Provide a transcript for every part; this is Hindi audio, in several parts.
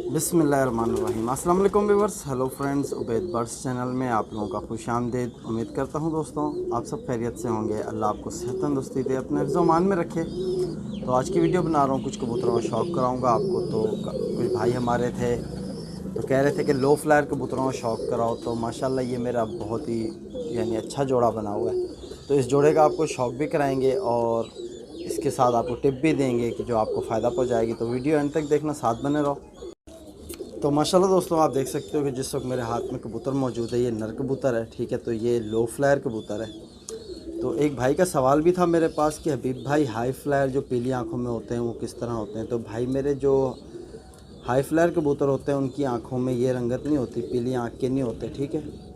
बिस्मिल्लाहिर्रहमानिर्रहीम। अस्सलाम वालेकुम viewers, hello friends, Ubaid birds channel में आप लोगों का खुशामदीद। उम्मीद करता हूँ दोस्तों आप सब खैरियत से होंगे। अल्लाह आपको सेहत तंदुरुस्ती दे, अपने हिफ्ज़-ओ-अमान में रखे। तो आज की वीडियो बना रहा हूँ, कुछ कबूतरों का शौक़ कराऊँगा आपको। तो कुछ भाई हमारे थे तो कह रहे थे कि लो फ्लायर कबूतरों का शौक़ कराओ। तो माशाल्लाह ये मेरा बहुत ही यानी अच्छा जोड़ा बना हुआ है। तो इस जोड़े का आपको शौक़ भी कराएँगे और इसके साथ आपको टिप भी देंगे कि जो आपको फ़ायदा पहुँचाएगी। तो वीडियो एंड तक देखना, साथ बने रहो। तो माशाल्लाह दोस्तों आप देख सकते हो कि जिस वक्त मेरे हाथ में कबूतर मौजूद है, ये नर कबूतर है, ठीक है। तो ये लो फ्लायर कबूतर है। तो एक भाई का सवाल भी था मेरे पास कि हबीब भाई, हाई फ्लायर जो पीली आँखों में होते हैं वो किस तरह होते हैं। तो भाई मेरे जो हाई फ्लायर कबूतर होते हैं उनकी आँखों में ये रंगत नहीं होती, पीली आँख के नहीं होते, ठीक है।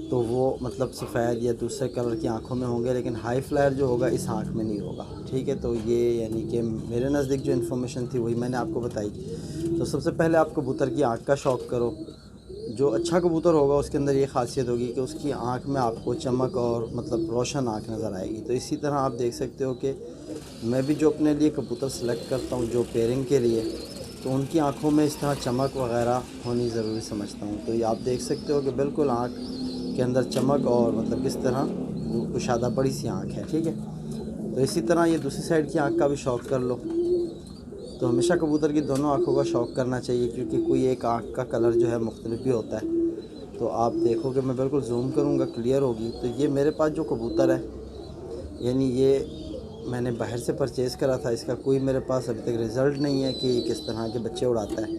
तो वो मतलब सफ़ेद या दूसरे कलर की आँखों में होंगे, लेकिन हाई फ्लायर जो होगा इस आँख में नहीं होगा, ठीक है। तो ये यानी कि मेरे नज़दीक जो इन्फॉर्मेशन थी वही मैंने आपको बताई। तो सबसे पहले आप कबूतर की आँख का शौक़ करो। जो अच्छा कबूतर होगा उसके अंदर ये ख़ासियत होगी कि उसकी आँख में आपको चमक और मतलब रोशन आँख नज़र आएगी। तो इसी तरह आप देख सकते हो कि मैं भी जो अपने लिए कबूतर सेलेक्ट करता हूँ जो पेयरिंग के लिए, तो उनकी आँखों में इस तरह चमक वग़ैरह होनी ज़रूरी समझता हूँ। तो ये आप देख सकते हो कि बिल्कुल आँख के अंदर चमक और मतलब किस तरह कुशादा बड़ी सी आँख है, ठीक है। तो इसी तरह ये दूसरी साइड की आँख का भी शौक़ कर लो। तो हमेशा कबूतर की दोनों आँखों का शौक़ करना चाहिए, क्योंकि कोई एक आँख का कलर जो है मुख्तलिफ भी होता है। तो आप देखोगे, मैं बिल्कुल जूम करूँगा, क्लियर होगी। तो ये मेरे पास जो कबूतर है, यानी ये मैंने बाहर से परचेज़ करा था। इसका कोई मेरे पास अभी तक रिज़ल्ट नहीं है कि किस तरह के बच्चे उड़ाता है,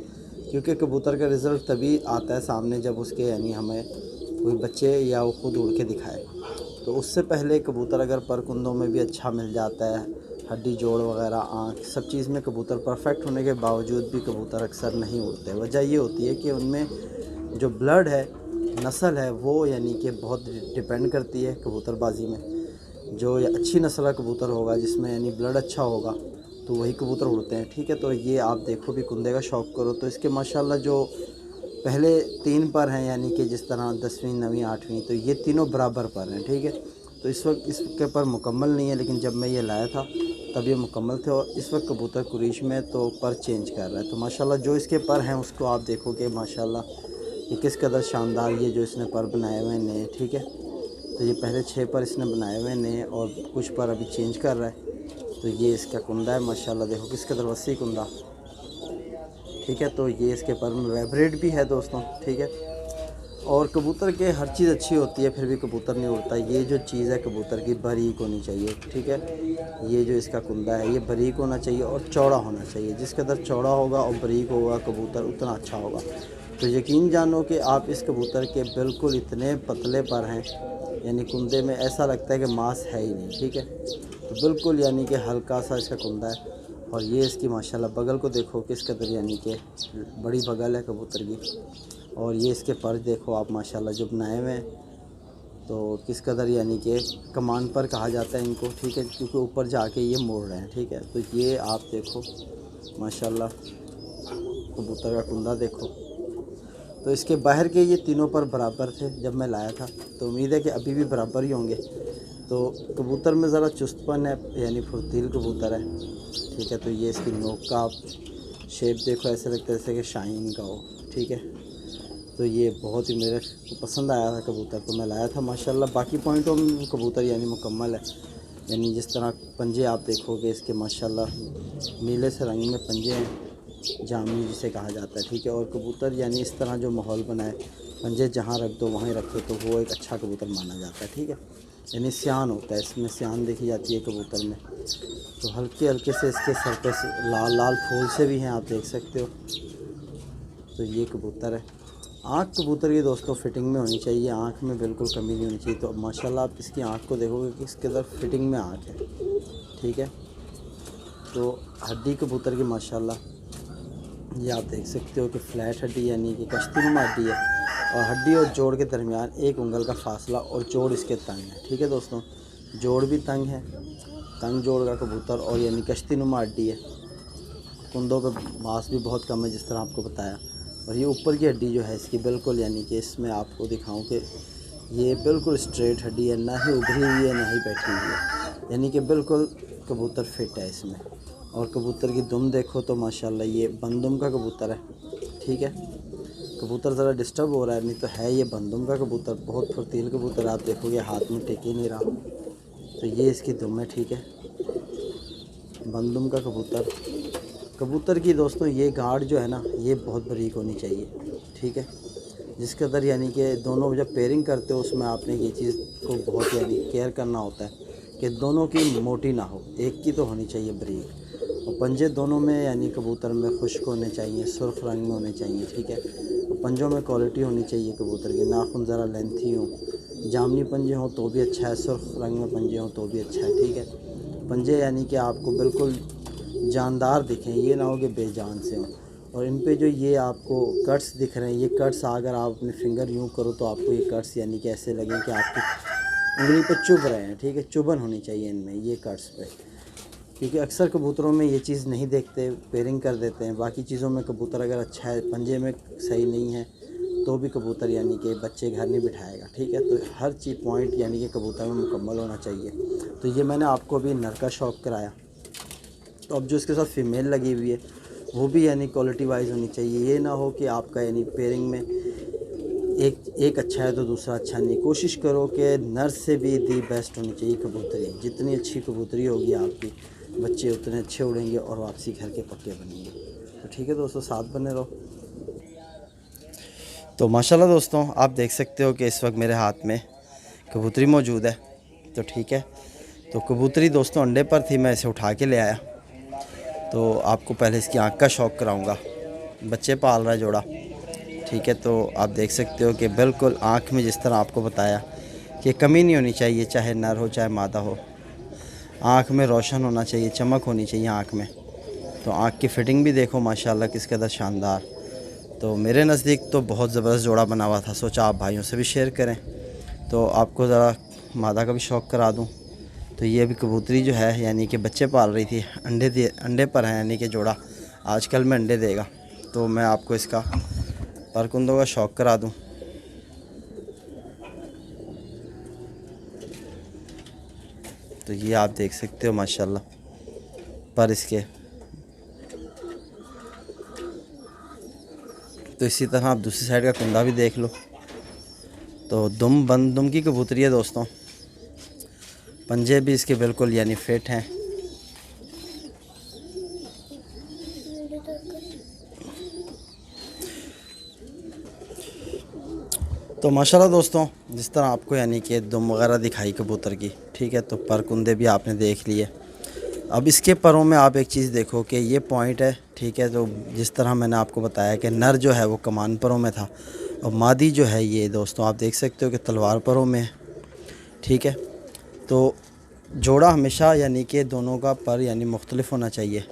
क्योंकि कबूतर का रिज़ल्ट तभी आता है सामने जब उसके यानी हमें कोई बच्चे या वो खुद उड़ के दिखाए। तो उससे पहले कबूतर अगर पर कुंदों में भी अच्छा मिल जाता है, हड्डी जोड़ वगैरह, आँख, सब चीज़ में कबूतर परफेक्ट होने के बावजूद भी कबूतर अक्सर नहीं उड़ते। वजह ये होती है कि उनमें जो ब्लड है, नस्ल है, वो यानी कि बहुत डिपेंड करती है कबूतरबाजी में। जो अच्छी नस्ल का कबूतर होगा जिसमें यानी ब्लड अच्छा होगा तो वही कबूतर उड़ते हैं, ठीक है। तो ये आप देखो भी, कुंदे का शौक़ करो। तो इसके माशाल्लाह जो पहले 3 पर हैं, यानी कि जिस तरह 10वीं 9वीं 8वीं, तो ये तीनों बराबर पर हैं, ठीक है। तो इस वक्त इसके पर मुकम्मल नहीं है, लेकिन जब मैं ये लाया था तब ये मुकम्मल थे। और इस वक्त कबूतर कुरीश में तो पर चेंज कर रहा है। तो माशाल्लाह जो इसके पर हैं उसको आप देखोगे माशाल्लाह कि किस कदर शानदार ये जो इसने पर बनाए हुए नए, ठीक है। तो ये पहले 6 पर इसने बनाए हुए नए और कुछ पर अभी चेंज कर रहा है। तो ये इसका कुंदा है, माशाल्लाह देखो किस कदर वसी कुंदा, ठीक है। तो ये इसके पर में वाइब्रेट भी है दोस्तों, ठीक है। और कबूतर के हर चीज़ अच्छी होती है, फिर भी कबूतर नहीं उड़ता। ये जो चीज़ है कबूतर की, बारीक होनी चाहिए, ठीक है। ये जो इसका कुंदा है ये बारीक होना चाहिए और चौड़ा होना चाहिए। जिस कदर चौड़ा होगा और बारीक होगा कबूतर उतना अच्छा होगा। तो यकीन जानो कि आप इस कबूतर के बिल्कुल इतने पतले पर हैं, यानी कुंदे में ऐसा लगता है कि मांस है ही नहीं, ठीक है। तो बिल्कुल यानी कि हल्का सा इसका कुंदा है। और ये इसकी माशाल्लाह बगल को देखो किस कदर, यानी कि बड़ी बगल है कबूतर की। और ये इसके पर देखो आप माशाल्लाह जो बनाए हुए हैं, तो किस कदर यानी कि कमान पर कहा जाता है इनको, ठीक है, क्योंकि ऊपर जाके ये मोड़ रहे हैं, ठीक है। तो ये आप देखो माशाल्लाह कबूतर का कुंदा देखो। तो इसके बाहर के ये तीनों पर बराबर थे जब मैं लाया था, तो उम्मीद है कि अभी भी बराबर ही होंगे। तो कबूतर में ज़रा चुस्तपन है, यानी फुर्तील कबूतर है, ठीक है। तो ये इसकी नोक का आप शेप देखो, ऐसे लगता है जैसे कि शाइन का हो, ठीक है। तो ये बहुत ही मेरे को पसंद आया था कबूतर, तो मैं लाया था माशाल्लाह। बाकी पॉइंटों में कबूतर यानी मुकम्मल है। यानी जिस तरह पंजे आप देखोगे इसके माशाल्लाह नीले से रंग में पंजे हैं, जामनी जिसे कहा जाता है, ठीक है। और कबूतर यानी इस तरह जो माहौल बनाए, पंजे जहाँ रख दो वहीं रखो, तो वो एक अच्छा कबूतर माना जाता है, ठीक है। यानी सियान होता है, इसमें सियान देखी जाती है कबूतर में। तो हल्के हल्के से इसके सर पे लाल लाल फूल से भी हैं, आप देख सकते हो। तो ये कबूतर है। आँख कबूतर की दोस्तों फिटिंग में होनी चाहिए, आँख में बिल्कुल कमी नहीं होनी चाहिए। तो माशाल्लाह आप इसकी आँख को देखोगे कि किस कदर फिटिंग में आँख है, ठीक है। तो हड्डी कबूतर की माशाल्लाह ये आप देख सकते हो कि फ्लैट हड्डी यानी कि कश्तीनुमा हड्डी है। और हड्डी और जोड़ के दरमियान 1 उंगल का फासला, और जोड़ इसके तंग है, ठीक है दोस्तों। जोड़ भी तंग है, तंग जोड़ का कबूतर, और यानी कश्तीनुमा हड्डी है। कुंदों पे मांस भी बहुत कम है जिस तरह आपको बताया। और ये ऊपर की हड्डी जो है इसकी बिल्कुल यानी कि इसमें आपको दिखाऊं कि ये बिल्कुल स्ट्रेट हड्डी है, ना ही उभरी हुई है ना ही बैठी हुई है, यानी कि बिल्कुल कबूतर फिट है इसमें। और कबूतर की दुम देखो तो माशाल्लाह ये बंदुम का कबूतर है, ठीक है। कबूतर ज़रा डिस्टर्ब हो रहा है, नहीं तो है ये बंदुम का कबूतर, बहुत फुर्तील कबूतर, आप देखोगे हाथ में टेक ही नहीं रहा। तो ये इसकी दुम है, ठीक है, बंदुम का कबूतर। कबूतर की दोस्तों ये गार्ड जो है ना, ये बहुत बारीक होनी चाहिए, ठीक है। जिसके अंदर यानी कि दोनों जब पेयरिंग करते हो उसमें आपने ये चीज़ को बहुत यानी केयर करना होता है कि दोनों की मोटी ना हो, एक की तो होनी चाहिए बारीक। और पंजे दोनों में यानी कबूतर में खुश्क होने चाहिए, सुर्ख रंग में होने चाहिए, ठीक है। और पंजों में क्वालिटी होनी चाहिए कबूतर की, नाखून ज़रा लेंथी हो, जामनी पंजे हों तो भी अच्छा है, सुर्ख रंग में पंजे हों तो भी अच्छा है, ठीक है। पंजे यानी कि आपको बिल्कुल जानदार दिखें, ये ना हो कि बेजान से हों। और इन पे जो ये आपको कट्स दिख रहे हैं, ये कट्स अगर आप अपने फिंगर यूँ करो तो आपको ये कट्स यानी कि ऐसे लगें कि आपकी उंगली पे चुभ रहे हैं, ठीक है। चुभन होनी चाहिए इनमें ये कट्स पे, क्योंकि अक्सर कबूतरों में ये चीज़ नहीं देखते, पेयरिंग कर देते हैं। बाकी चीज़ों में कबूतर अगर अच्छा है, पंजे में सही नहीं है तो भी कबूतर यानी कि बच्चे घर नहीं बिठाएगा, ठीक है। तो हर चीज़ पॉइंट यानी कि कबूतर में मुकम्मल होना चाहिए। तो ये मैंने आपको अभी नर का शौक़ कराया, तो अब जो इसके साथ फ़ीमेल लगी हुई है वो भी यानी क्वालिटी वाइज होनी चाहिए। ये ना हो कि आपका यानी पेयरिंग में एक अच्छा है तो दूसरा अच्छा नहीं। कोशिश करो कि नर से भी दी बेस्ट होनी चाहिए कबूतरी। जितनी अच्छी कबूतरी होगी आपकी, बच्चे उतने अच्छे उड़ेंगे और वापसी घर के पक्के बनेंगे। तो ठीक है दोस्तों, साथ बने रहो। तो माशाल्लाह दोस्तों, आप देख सकते हो कि इस वक्त मेरे हाथ में कबूतरी मौजूद है। तो ठीक है, तो कबूतरी दोस्तों अंडे पर थी, मैं इसे उठा के ले आया। तो आपको पहले इसकी आँख का शौक़ कराऊंगा। बच्चे पाल रहा है जोड़ा, ठीक है। तो आप देख सकते हो कि बिल्कुल आँख में जिस तरह आपको बताया कि कमी नहीं होनी चाहिए, चाहे नर हो चाहे मादा हो। आँख में रोशन होना चाहिए, चमक होनी चाहिए आँख में। तो आँख की फ़िटिंग भी देखो माशाल्लाह किस कदर शानदार। तो मेरे नज़दीक तो बहुत ज़बरदस्त जोड़ा बना हुआ था, सोचा आप भाइयों से भी शेयर करें। तो आपको ज़रा मादा का भी शौक़ करा दूँ। तो ये अभी कबूतरी जो है यानी कि बच्चे पाल रही थी, अंडे पर है यानी कि जोड़ा आजकल में अंडे देगा। तो मैं आपको इसका परकुंदों का शौक़ करा दूं। तो ये आप देख सकते हो माशाल्लाह पर इसके। तो इसी तरह आप दूसरी साइड का कुंदा भी देख लो। तो दुम की कबूतरी है दोस्तों, पंजे भी इसके बिल्कुल यानी फिट हैं। तो माशाल्लाह दोस्तों, जिस तरह आपको यानी कि दुम वगैरह दिखाई कबूतर की, ठीक है। तो पर कुंदे भी आपने देख लिए। अब इसके परों में आप एक चीज़ देखो कि ये पॉइंट है, ठीक है। तो जिस तरह मैंने आपको बताया कि नर जो है वो कमान परों में था और मादी जो है ये दोस्तों आप देख सकते हो कि तलवार परों में है, ठीक है। तो जोड़ा हमेशा यानी कि दोनों का पर यानी मुख्तलिफ होना चाहिए,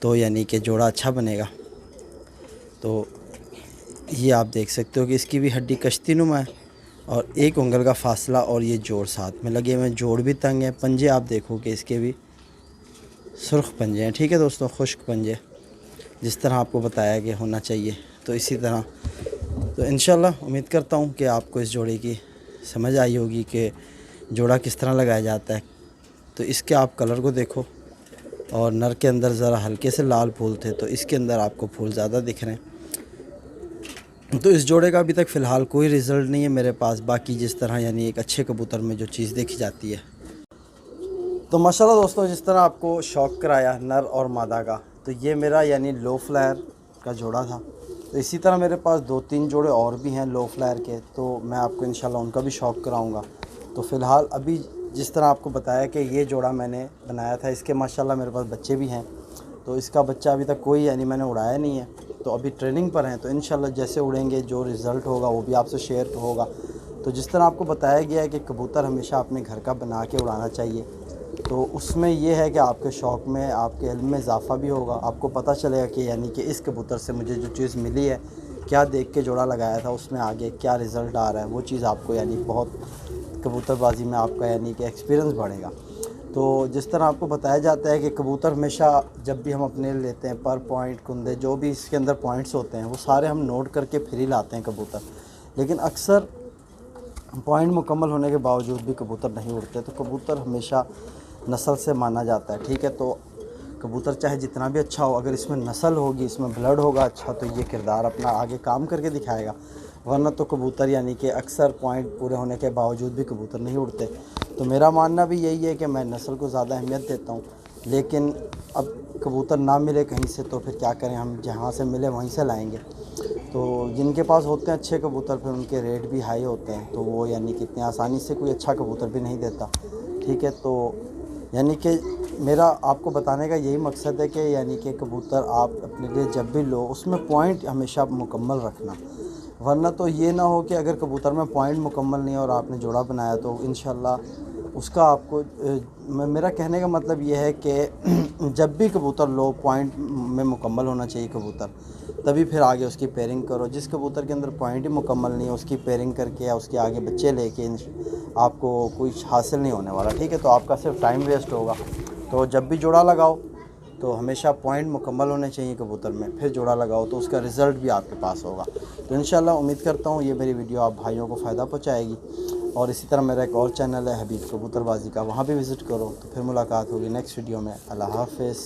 तो यानी कि जोड़ा अच्छा बनेगा। तो ये आप देख सकते हो कि इसकी भी हड्डी कश्ती नुमा है और एक उंगल का फासला, और ये जोड़ साथ में लगे हुए हैं। जोड़ भी तंग है। पंजे आप देखो कि इसके भी सुर्ख पंजे हैं, ठीक है दोस्तों, खुश्क पंजे, जिस तरह आपको बताया कि होना चाहिए। तो इसी तरह तो इंशाल्लाह उम्मीद करता हूँ कि आपको इस जोड़े की समझ आई होगी कि जोड़ा किस तरह लगाया जाता है। तो इसके आप कलर को देखो, और नर के अंदर ज़रा हल्के से लाल फूल थे, तो इसके अंदर आपको फूल ज़्यादा दिख रहे हैं। तो इस जोड़े का अभी तक फ़िलहाल कोई रिज़ल्ट नहीं है मेरे पास। बाकी जिस तरह यानी एक अच्छे कबूतर में जो चीज़ देखी जाती है। तो माशाल्लाह दोस्तों, जिस तरह आपको शौक़ कराया नर और मादा का, तो ये मेरा यानी लो फ्लायर का जोड़ा था। तो इसी तरह मेरे पास 2-3 जोड़े और भी हैं लो फ्लायर के, तो मैं आपको इंशाल्लाह उनका भी शौक़ कराऊंगा। तो फ़िलहाल अभी जिस तरह आपको बताया कि ये जोड़ा मैंने बनाया था, इसके माशाल्लाह मेरे पास बच्चे भी हैं। तो इसका बच्चा अभी तक कोई यानी मैंने उड़ाया नहीं है, तो अभी ट्रेनिंग पर हैं। तो इंशाल्लाह जैसे उड़ेंगे जो रिज़ल्ट होगा वो भी आपसे शेयर होगा। तो जिस तरह आपको बताया गया है कि कबूतर हमेशा अपने घर का बना के उड़ाना चाहिए, तो उसमें यह है कि आपके शौक़ में, आपके इल्म में इजाफ़ा भी होगा। आपको पता चलेगा कि यानी कि इस कबूतर से मुझे जो चीज़ मिली है, क्या देख के जोड़ा लगाया था, उसमें आगे क्या रिज़ल्ट आ रहा है, वो चीज़ आपको यानी बहुत कबूतरबाजी में आपका यानी कि एक्सपीरियंस बढ़ेगा। तो जिस तरह आपको बताया जाता है कि कबूतर हमेशा जब भी हम अपने लेते हैं पर पॉइंट, कुंदे, जो भी इसके अंदर पॉइंट्स होते हैं वो सारे हम नोट करके फिर ही लाते हैं कबूतर। लेकिन अक्सर पॉइंट मुकम्मल होने के बावजूद भी कबूतर नहीं उड़ते। तो कबूतर हमेशा नस्ल से माना जाता है, ठीक है। तो कबूतर चाहे जितना भी अच्छा हो, अगर इसमें नस्ल होगी, इसमें ब्लड होगा अच्छा, तो ये किरदार अपना आगे काम करके दिखाएगा। वरना तो कबूतर यानी कि अक्सर पॉइंट पूरे होने के बावजूद भी कबूतर नहीं उड़ते। तो मेरा मानना भी यही है कि मैं नस्ल को ज़्यादा अहमियत देता हूँ। लेकिन अब कबूतर ना मिले कहीं से तो फिर क्या करें, हम जहाँ से मिले वहीं से लाएंगे। तो जिनके पास होते हैं अच्छे कबूतर, फिर उनके रेट भी हाई होते हैं, तो वो यानी कि इतनी आसानी से कोई अच्छा कबूतर भी नहीं देता। ठीक है, तो यानी कि मेरा आपको बताने का यही मकसद है कि यानी कि कबूतर आप अपने लिए जब भी लो, उसमें पॉइंट हमेशा मुकम्मल रखना। वरना तो ये ना हो कि अगर कबूतर में पॉइंट मुकम्मल नहीं है और आपने जोड़ा बनाया तो इंशाल्लाह उसका आपको मेरा कहने का मतलब ये है कि जब भी कबूतर लो, पॉइंट में मुकम्मल होना चाहिए कबूतर, तभी फिर आगे उसकी पेयरिंग करो। जिस कबूतर के अंदर पॉइंट ही मुकम्मल नहीं है, उसकी पेयरिंग करके या उसके आगे बच्चे लेके आपको कुछ हासिल नहीं होने वाला। ठीक है, तो आपका सिर्फ टाइम वेस्ट होगा। तो जब भी जोड़ा लगाओ तो हमेशा पॉइंट मुकम्मल होने चाहिए कबूतर में, फिर जोड़ा लगाओ तो उसका रिज़ल्ट भी आपके पास होगा। तो इंशाल्लाह उम्मीद करता हूँ ये मेरी वीडियो आप भाइयों को फ़ायदा पहुँचाएगी। और इसी तरह मेरा एक और चैनल है हबीब कबूतरबाजी का, वहाँ भी विज़िट करो। तो फिर मुलाकात होगी नेक्स्ट वीडियो में। अल्लाह हाफ़िज़।